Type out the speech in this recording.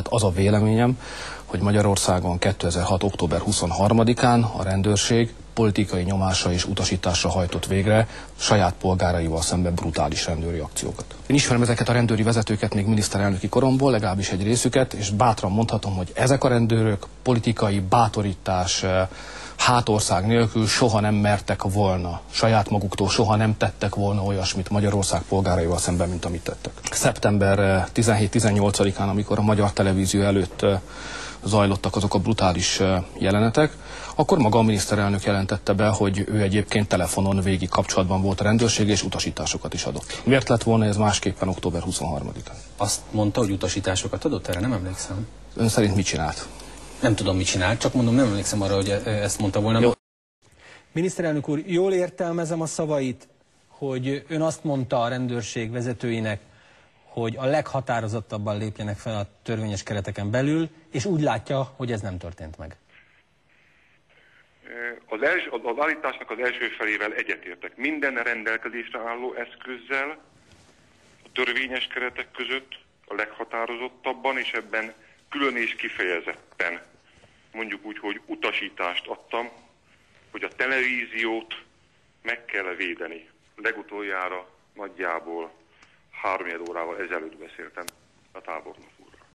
Hát az a véleményem, hogy Magyarországon 2006. október 23-án a rendőrség politikai nyomásra és utasításra hajtott végre saját polgáraival szemben brutális rendőri akciókat. Én ismerem ezeket a rendőri vezetőket még miniszterelnöki koromból, legalábbis egy részüket, és bátran mondhatom, hogy ezek a rendőrök politikai bátorítás, hátország nélkül soha nem mertek volna, saját maguktól soha nem tettek volna olyasmit Magyarország polgáraival szemben, mint amit tettek. Szeptember 17-18-án, amikor a magyar televízió előtt zajlottak azok a brutális jelenetek, akkor maga a miniszterelnök jelentette be, hogy ő egyébként telefonon végig kapcsolatban volt a rendőrség, és utasításokat is adott. Miért lett volna ez másképpen október 23-án? Azt mondta, hogy utasításokat adott? Erre nem emlékszem. Ön szerint mit csinált? Nem tudom, mit csinált, csak mondom, nem emlékszem arra, hogy ezt mondta volna. Jó. Miniszterelnök úr, jól értelmezem a szavait, hogy ön azt mondta a rendőrség vezetőinek, hogy a leghatározottabban lépjenek fel a törvényes kereteken belül, és úgy látja, hogy ez nem történt meg. Az állításnak az első felével egyetértek. Minden rendelkezésre álló eszközzel, a törvényes keretek között a leghatározottabban, és ebben külön és kifejezetten, mondjuk úgy, hogy utasítást adtam, hogy a televíziót meg kell védeni. Legutoljára nagyjából 3 órával ezelőtt beszéltem a tábornok úr.